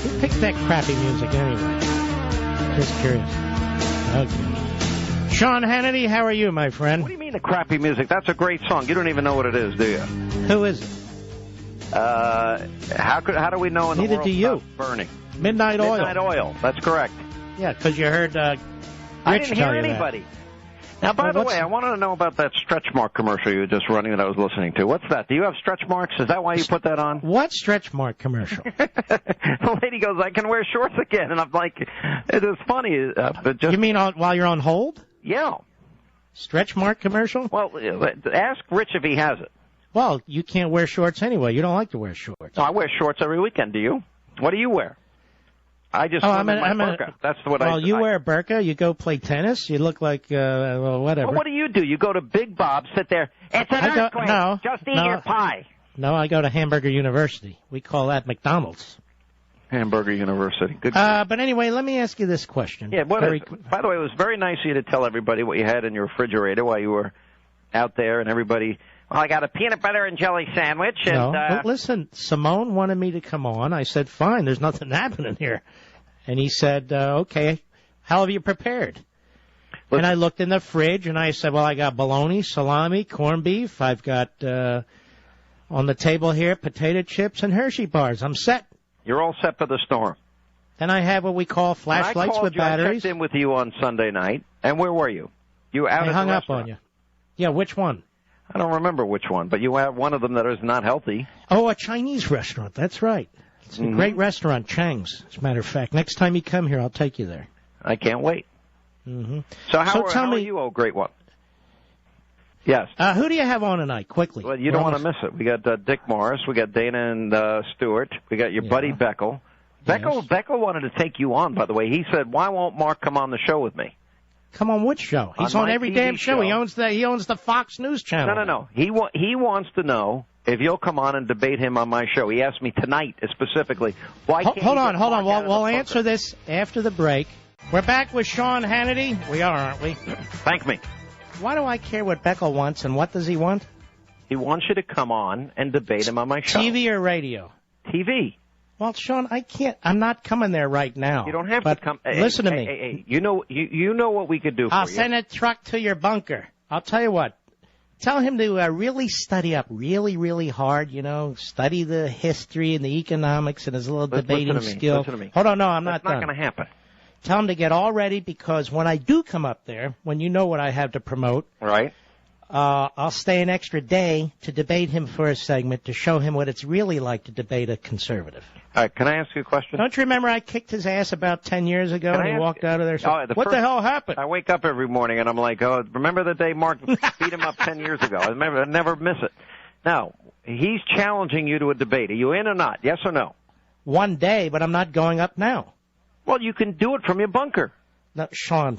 Who picked that crappy music anyway? Just curious. Okay. Sean Hannity, how are you, my friend? What do you mean the crappy music? That's a great song. You don't even know what it is, do you? Who is it? How do we know in Neither the world do you. burning? Midnight Oil. Midnight Oil. That's correct. Yeah, because you heard Rich I didn't hear tell you anybody. That. Now, by the way, I wanted to know about that stretch mark commercial you were just running that I was listening to. What's that? Do you have stretch marks? Is that why you put that on? What stretch mark commercial? The lady goes, I can wear shorts again. And I'm like, it is funny. But just... You mean while you're on hold? Yeah. Stretch mark commercial? Well, ask Rich if he has it. Well, you can't wear shorts anyway. You don't like to wear shorts. No, I wear shorts every weekend. Do you? What do you wear? I just swim in my burqa. That's what Well, you wear a burqa, you go play tennis, you look like, whatever. Well, what do? You go to Big Bob, sit there. It's an earthquake. No. Just eat your pie. No, I go to Hamburger University. We call that McDonald's. Hamburger University. Good. But anyway, let me ask you this question. Yeah, by the way, it was very nice of you to tell everybody what you had in your refrigerator while you were out there, and everybody... Well, I got a peanut butter and jelly sandwich. And, no, but listen, Simone wanted me to come on. I said, fine, there's nothing happening here. And he said, okay, how have you prepared? Listen. And I looked in the fridge, and I said, well, I got bologna, salami, corned beef. I've got on the table here potato chips and Hershey bars. I'm set. You're all set for the storm. Then I have what we call flashlights with batteries. I checked in with you on Sunday night, and where were you? You were out at the restaurant. I hung up on you. Yeah, which one? I don't remember which one, but you have one of them that is not healthy. Oh, a Chinese restaurant. That's right. It's a great restaurant, Chang's, as a matter of fact. Next time you come here, I'll take you there. I can't wait. Mm-hmm. So how are you, oh great one? Yes. Who do you have on tonight, quickly? Well, you don't want to miss it. We got Dick Morris. We got Dana and Stewart. We got your buddy Beckel. Beckel wanted to take you on, by the way. He said, why won't Mark come on the show with me? Come on, which show? He's on every damn show. He owns the Fox News channel. No. He wants to know if you'll come on and debate him on my show. He asked me tonight specifically. Why can't hold on. We'll answer this after the break. We're back with Sean Hannity. We are, aren't we? Thank me. Why do I care what Beckel wants, and what does he want? He wants you to come on and debate him on my show. TV or radio? TV. Well, Sean, I can't. I'm not coming there right now. You don't have to come. Listen to me. Hey, you know what we could do for you. I'll send a truck to your bunker. I'll tell you what. Tell him to really study up really, really hard, study the history and the economics and his little debating skill. Listen to me. Hold on, no, I'm not done. That's not going to happen. Tell him to get all ready, because when I do come up there, when you know what I have to promote, right? I'll stay an extra day to debate him for a segment to show him what it's really like to debate a conservative. All right, can I ask you a question? Don't you remember I kicked his ass about 10 years ago and he walked out of there? What the hell happened? I wake up every morning and I'm like, remember the day Mark beat him up 10 years ago? I never miss it. Now, he's challenging you to a debate. Are you in or not? Yes or no? One day, but I'm not going up now. Well, you can do it from your bunker. No, Sean.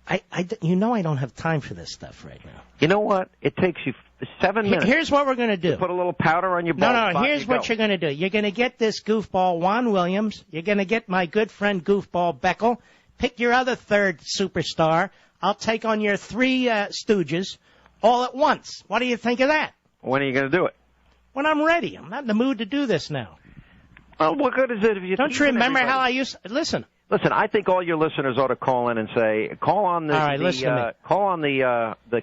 I don't have time for this stuff right now. You know what? It takes you 7 minutes. Here's what we're going to do. Put a little powder on your bald spot. Here's what you're going to do. You're going to get this goofball, Juan Williams. You're going to get my good friend goofball Beckel. Pick your other third superstar. I'll take on your three stooges all at once. What do you think of that? When are you going to do it? When I'm ready. I'm not in the mood to do this now. Well, what good is it if you don't you remember how I used to listen? Listen, I think all your listeners ought to call in and say, call on the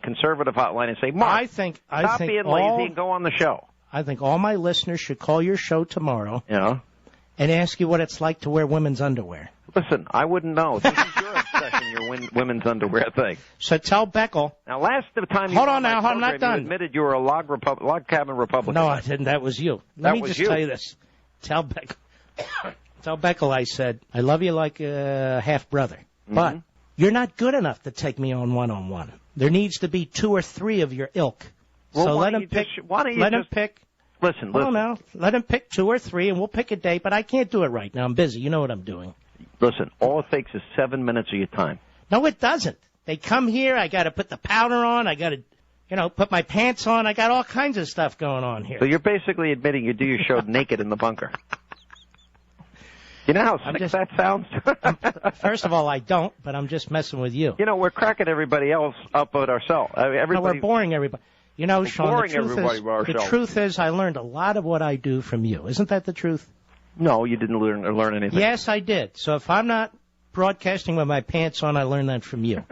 conservative hotline and say, Mark, stop being lazy and go on the show. I think all my listeners should call your show tomorrow. Yeah. And ask you what it's like to wear women's underwear. Listen, I wouldn't know. This is your obsession, your women's underwear thing. So tell Beckel. Now, last time you I'm not done. You admitted you were a log cabin Republican. No, I didn't. That was you. Let me just tell you this. Tell Beckel I said, I love you like a half-brother, but you're not good enough to take me on one-on-one. There needs to be 2 or 3 of your ilk. Well, so let him pick. Listen. Let him pick 2 or 3, and we'll pick a date, but I can't do it right now. I'm busy. You know what I'm doing. Listen, all it takes is 7 minutes of your time. No, it doesn't. They come here, I got to put the powder on, I got to put my pants on. I got all kinds of stuff going on here. So you're basically admitting you do your show naked in the bunker. You know how sick that sounds? First of all, I don't, but I'm just messing with you. We're cracking everybody else up but ourselves. No, we're boring everybody. Sean, the truth is I learned a lot of what I do from you. Isn't that the truth? No, you didn't learn anything. Yes, I did. So if I'm not broadcasting with my pants on, I learned that from you.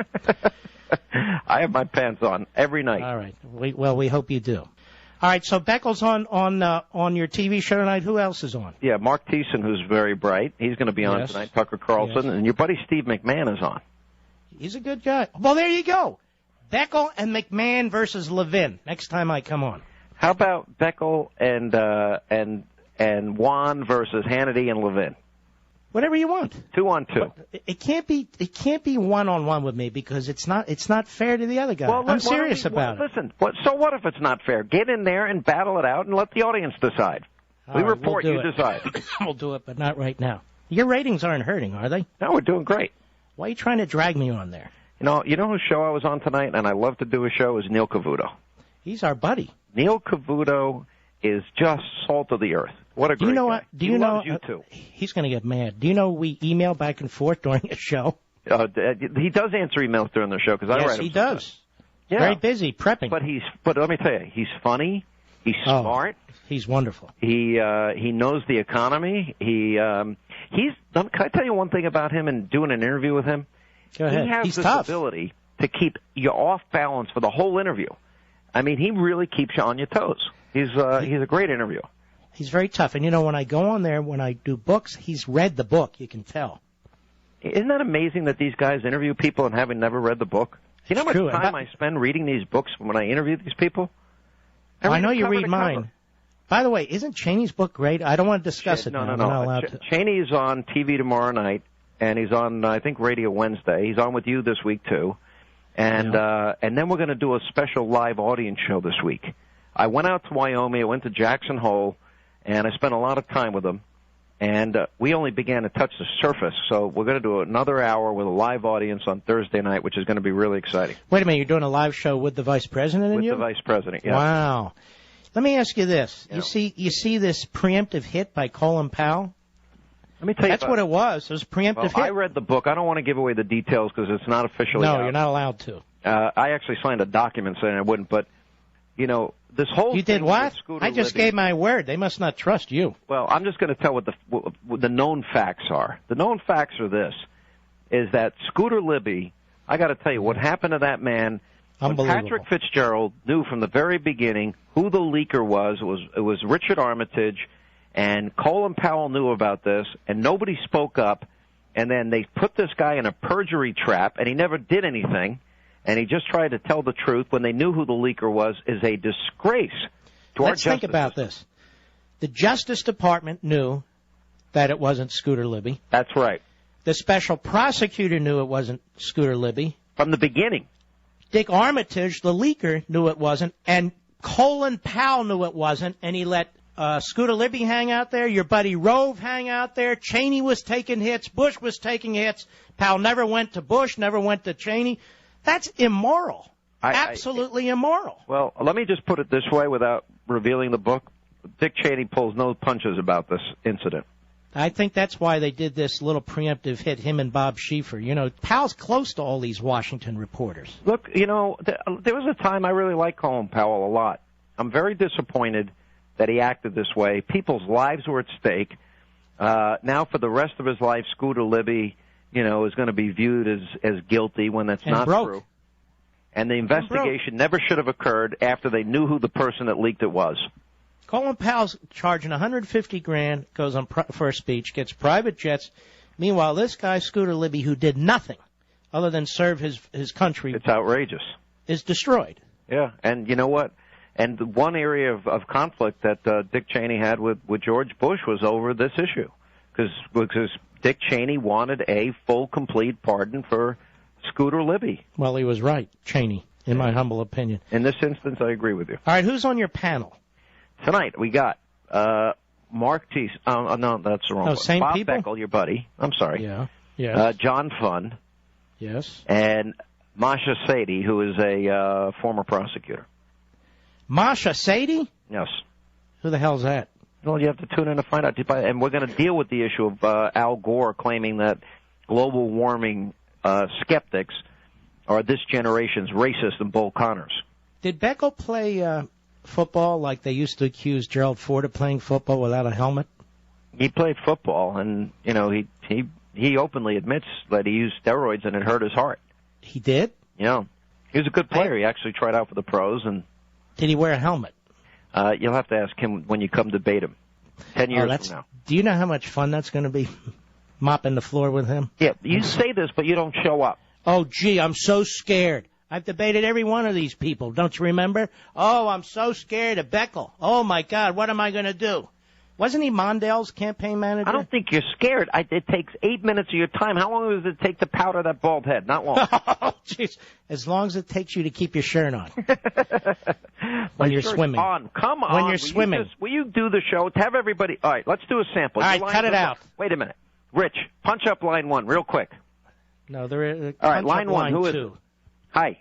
I have my pants on every night. All right. We hope you do. All right, so Beckel's on your TV show tonight. Who else is on? Yeah, Mark Thiessen, who's very bright. He's going to be on tonight. Tucker Carlson. And your buddy Steve McMahon is on. He's a good guy. Well, there you go. Beckel and McMahon versus Levin. Next time I come on. How about Beckel and Juan versus Hannity and Levin? Whatever you want. 2-on-2. It can't be 1-on-1 with me because it's not fair to the other guy. I'm serious about it. Listen, so what if it's not fair? Get in there and battle it out and let the audience decide. We report, you decide. We'll do it, but not right now. Your ratings aren't hurting, are they? No, we're doing great. Why are you trying to drag me on there? You know whose show I was on tonight, and I love to do a show, is Neil Cavuto. He's our buddy. Neil Cavuto is just salt of the earth. What a great guy. He loves you too. He's going to get mad. Do you know we email back and forth during a show? He does answer emails during the show because I write them. Yes, he does. Yeah. Very busy prepping. But let me tell you, he's funny. He's smart. He's wonderful. He knows the economy. Can I tell you one thing about him and doing an interview with him? Go ahead. He has this ability to keep you off balance for the whole interview. I mean, he really keeps you on your toes. He's a great interviewer. He's very tough. And, when I go on there, when I do books, he's read the book. You can tell. Isn't that amazing that these guys interview people and having never read the book? Do you know how much time I spend reading these books when I interview these people? I know you read mine. By the way, isn't Cheney's book great? I don't want to discuss it now. No. I'm not allowed to. Cheney's on TV tomorrow night, and he's on, I think, Radio Wednesday. He's on with you this week, too. And then we're going to do a special live audience show this week. I went out to Wyoming. I went to Jackson Hole. And I spent a lot of time with them, and we only began to touch the surface. So we're going to do another hour with a live audience on Thursday night, which is going to be really exciting. Wait a minute, you're doing a live show with the Vice President and you? With the Vice President, yeah. Wow. Let me ask you this. Yeah. You see this preemptive hit by Colin Powell? Let me tell you. That's what it was. It was a preemptive hit. I read the book. I don't want to give away the details because it's not officially out. No, you're not allowed to. I actually signed a document saying I wouldn't, but, this whole You did what? I just gave my word. They must not trust you. Well, I'm just going to tell what the known facts are. The known facts are this, is that Scooter Libby, I got to tell you, what happened to that man, Patrick Fitzgerald knew from the very beginning who the leaker was. It was Richard Armitage, and Colin Powell knew about this, and nobody spoke up, and then they put this guy in a perjury trap, and he never did anything. And he just tried to tell the truth when they knew who the leaker was, is a disgrace to our justice system. Let's think about this. The Justice Department knew that it wasn't Scooter Libby. That's right. The special prosecutor knew it wasn't Scooter Libby. From the beginning. Dick Armitage, the leaker, knew it wasn't. And Colin Powell knew it wasn't. And he let Scooter Libby hang out there. Your buddy Rove hang out there. Cheney was taking hits. Bush was taking hits. Powell never went to Bush, never went to Cheney. That's immoral. Absolutely immoral. Well, let me just put it this way without revealing the book. Dick Cheney pulls no punches about this incident. I think that's why they did this little preemptive hit, him and Bob Schieffer. Powell's close to all these Washington reporters. Look, there was a time I really liked Colin Powell a lot. I'm very disappointed that he acted this way. People's lives were at stake. Now for the rest of his life, Scooter Libby is going to be viewed as guilty when that's not true. And the investigation never should have occurred after they knew who the person that leaked it was. Colin Powell's charging $150,000, goes on for a speech, gets private jets. Meanwhile, this guy, Scooter Libby, who did nothing other than serve his country. It's outrageous. Is destroyed. Yeah, and you know what? And one area of conflict that Dick Cheney had with George Bush was over this issue. Because Dick Cheney wanted a full, complete pardon for Scooter Libby. Well, he was right, Cheney, in my humble opinion. In this instance, I agree with you. All right, who's on your panel? Tonight, we got Mark Thiessen. No, that's the wrong one. Same Bob people? Beckel, your buddy. I'm sorry. Yeah. Yes. John Funn. Yes. And Masha Sadie, who is a former prosecutor. Masha Sadie? Yes. Who the hell's that? Well, you have to tune in to find out. And we're going to deal with the issue of Al Gore claiming that global warming skeptics are this generation's racist and Bull Connors. Did Beckel play football like they used to accuse Gerald Ford of playing football without a helmet? He played football, and he openly admits that he used steroids and it hurt his heart. He did? Yeah. He was a good player. He actually tried out for the pros. And did he wear a helmet? You'll have to ask him when you come debate him. 10 years from now. Do you know how much fun that's going to be, mopping the floor with him? Yeah, you say this, but you don't show up. Oh, gee, I'm so scared. I've debated every one of these people. Don't you remember? Oh, I'm so scared of Beckel. Oh, my God, what am I going to do? Wasn't he Mondale's campaign manager? I don't think you're scared. It takes 8 minutes of your time. How long does it take to powder that bald head? Not long. Oh, jeez. As long as it takes you to keep your shirt on. When you're swimming. Come on. When you're swimming. Will you do the show? Have everybody. All right, let's do a sample. All right, cut it out. Wait a minute. Rich, punch up line 1 real quick. No, there is. All right, line 1. Who is it? Hi.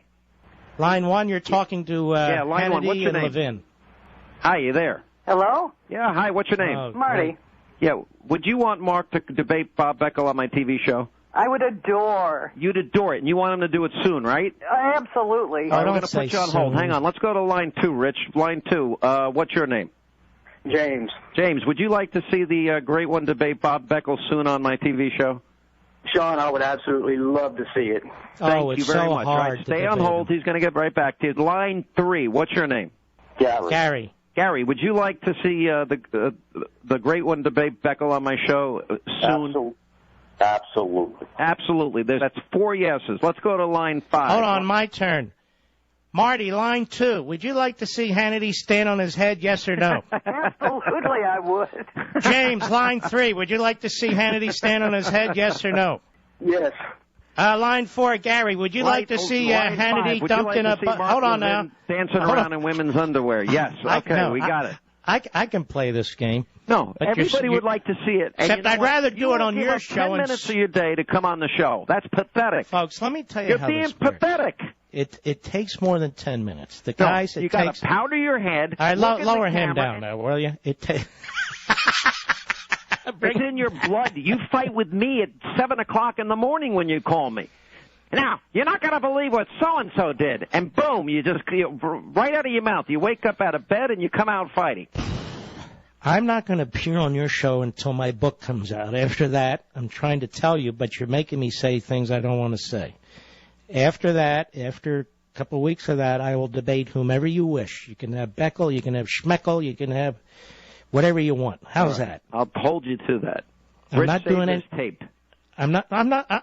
Line 1, you're talking to line 1. What's Hannity your and name? Levin. Hi, you there? Hello? Yeah, hi, what's your name? Marty. Yeah, would you want Mark to debate Bob Beckel on my TV show? I would adore. You'd adore it, and you want him to do it soon, right? Absolutely. All right, I'm going to put you on hold. Hang on, let's go to line 2, Rich. Line 2, what's your name? James. James, would you like to see the great one debate Bob Beckel soon on my TV show? Sean, I would absolutely love to see it. Thank you very much. Hard. Right, stay on hold. He's going to get right back to you. Line 3, what's your name? Gary. Gary, would you like to see the great one debate Beckel on my show soon? Absolutely. Absolutely. That's 4 yeses. Let's go to line 5. Hold on, my turn. Marty, line 2. Would you like to see Hannity stand on his head, yes or no? Absolutely, I would. James, line 3. Would you like to see Hannity stand on his head, yes or no? Yes. Line 4, Gary, would you like to see Hannity dumped in a... Hold on now. Dancing around in women's underwear. Yes. Okay, we got it. I can play this game. No, everybody would like to see it. Except I'd rather do it on your show. 10 minutes of your day to come on the show. That's pathetic. Folks, let me tell you how this works. You're being pathetic. It takes more than 10 minutes. The guys, you got to powder your head. All right, lower him down now, will you? It takes... It's in your blood. You fight with me at 7 o'clock in the morning when you call me. Now, you're not going to believe what so-and-so did. And boom, right out of your mouth. You wake up out of bed and you come out fighting. I'm not going to appear on your show until my book comes out. After that, I'm trying to tell you, but you're making me say things I don't want to say. After that, after a couple of weeks of that, I will debate whomever you wish. You can have Beckel, you can have Schmeckel, you can have whatever you want. How's that? I'll hold you to that. I'm not doing it. Taped. I'm not,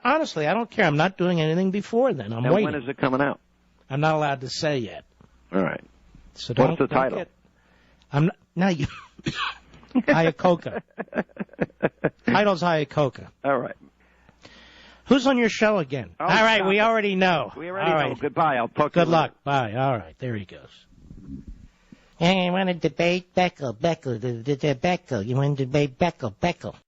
honestly, I don't care. I'm not doing anything before then. I'm waiting. When is it coming out? I'm not allowed to say yet. All right. So what's the title? I'm not, now you, Iacocca. Title's Iacocca. All right. Who's on your show again? Oh, all right, we already know. We already know. Goodbye. I'll talk to you later. Good luck. Bye. All right, there he goes. Hey, you want to debate Beckel? You want to debate Beckel?